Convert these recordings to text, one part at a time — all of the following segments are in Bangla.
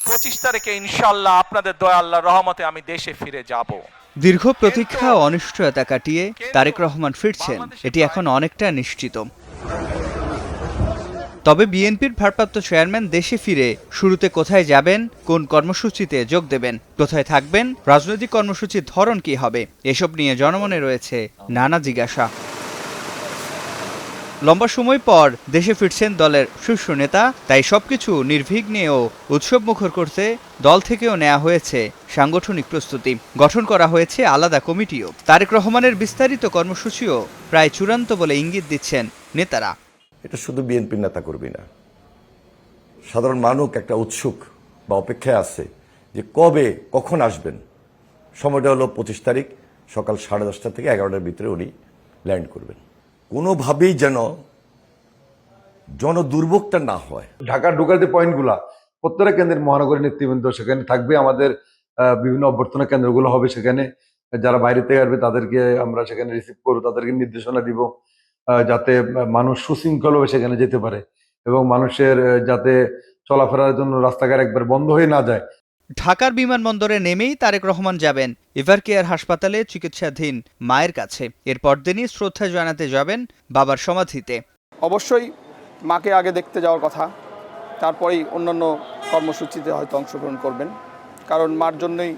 25 তারিখে ইনশাআল্লাহ আপনাদের দয়া আল্লাহর রহমতে আমি দেশে ফিরে যাব। দীর্ঘ প্রতীক্ষা ও অনিশ্চয়তা কাটিয়ে তারেক রহমান ফিরছেন, এটি এখন অনেকটা নিশ্চিত। তবে বিএনপির ভারপ্রাপ্ত চেয়ারম্যান দেশে ফিরে শুরুতে কোথায় যাবেন, কোন কর্মসূচিতে যোগ দেবেন, কোথায় থাকবেন, রাজনৈতিক কর্মসূচির ধরন কি হবে, এসব নিয়ে জনমনে রয়েছে নানা জিজ্ঞাসা। লম্বা সময় পর দেশে ফিরছেন দলের শীর্ষ নেতা, তাই সবকিছু নির্বিঘ্নে ও উৎসবমুখর করতে দল থেকেও নেওয়া হয়েছে সাংগঠনিক প্রস্তুতি। গঠন করা হয়েছে আলাদা কমিটিও। তারেক রহমানের বিস্তারিত কর্মসূচিও প্রায় চূড়ান্ত বলে ইঙ্গিত দিচ্ছেন নেতারা। এটা শুধু বিএনপির নেতা কর্মী না, সাধারণ মানুষ একটা উৎসুক বা অপেক্ষায় আছে যে কবে কখন আসবেন। সময়টা হলো 25 তারিখ সকাল 10:30 থেকে 11টার ভিতরে উনি ল্যান্ড করবেন। কোনোভাবেই যেন জনদুর্ভোগটা না হয়। ঢাকার ঢোকার যে পয়েন্টগুলা প্রত্যেকটা কেন্দ্রের মহানগরী নেতৃবৃন্দ সেখানে থাকবে, আমাদের বিভিন্ন অভ্যর্থনা কেন্দ্রগুলো হবে, সেখানে যারা বাইরে থেকে আসবে তাদেরকে আমরা সেখানে রিসিভ করবো, তাদেরকে নির্দেশনা দিব যাতে মানুষ সুশৃঙ্খলভাবে সেখানে যেতে পারে এবং মানুষের যাতে চলাফেরার জন্য রাস্তাঘাট একবার বন্ধ হয়ে না যায়। ঢাকার বিমানবন্দরে নেমেই তারেক রহমান যাবেন এভারকেয়ার হাসপাতালে চিকিৎসাধীন মায়ের কাছে। এরপর দিনই শ্রদ্ধা জানাতে যাবেন বাবার সমাধিতে। অবশ্যই মাকে আগে দেখতে যাওয়ার কথা, তারপরেই অন্যান্য কর্মসূচিতে হয়তো অংশগ্রহণ করবেন, কারণ মার জন্যই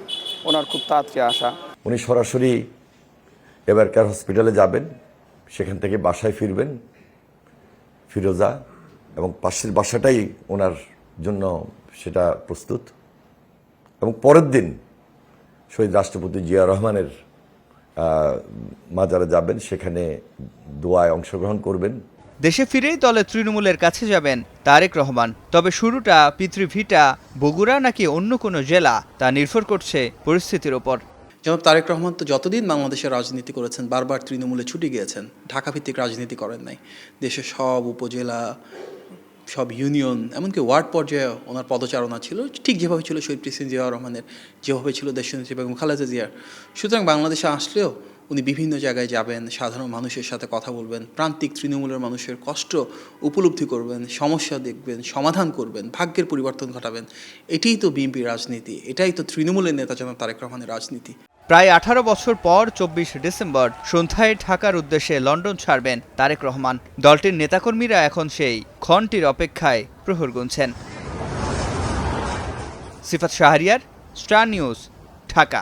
ওনার খুব তাড়াতাড়ি আসা। উনি সরাসরি এভারকেয়ার হসপিটালে যাবেন, সেখান থেকে বাসায় ফিরবেন ফিরোজা, এবং পাশের বাসাটাই ওনার জন্য সেটা প্রস্তুত। এবং পরের দিন শহীদ রাষ্ট্রপতি জিয়া রহমানের মাজারে যাবেন, সেখানে দোয়ায় অংশগ্রহণ করবেন। দেশে ফিরেই দলে তৃণমূলের কাছে যাবেন তারেক রহমান। তবে শুরুটা পিতৃভিটা বগুড়া নাকি অন্য কোনো জেলা তা নির্ভর করছে পরিস্থিতির ওপর। জনাব তারেক রহমান তো যতদিন বাংলাদেশের রাজনীতি করেছেন বারবার তৃণমূলে ছুটে গিয়েছেন, ঢাকা ভিত্তিক রাজনীতি করেন নাই। দেশের সব উপজেলা, সব ইউনিয়ন, এমনকি ওয়ার্ড পর্যায়ে ওনার পদচারণা ছিল, ঠিক যেভাবে ছিল শহীদ প্রেসিডেন্ট জিয়া রহমানের, যেভাবে ছিল দেশনেত্রী বেগম খালেদা জিয়ার। সুতরাং বাংলাদেশে আসলেও উনি বিভিন্ন জায়গায় যাবেন, সাধারণ মানুষের সাথে কথা বলবেন, প্রান্তিক তৃণমূলের মানুষের কষ্ট উপলব্ধি করবেন, সমস্যা দেখবেন, সমাধান করবেন, ভাগ্যের পরিবর্তন ঘটাবেন। এটাই তো বিএনপির রাজনীতি, এটাই তো তৃণমূলের নেতা জনাব তারেক রহমানের রাজনীতি। প্রায় 18 বছর পর 24 ডিসেম্বর সন্ধ্যায় ঢাকার উদ্দেশ্যে লন্ডন ছাড়বেন তারেক রহমান। দলটির নেতাকর্মীরা এখন সেই ক্ষণটির অপেক্ষায় প্রহর গুনছেন। সিফাত শাহরিয়ার, স্টার নিউজ, ঢাকা।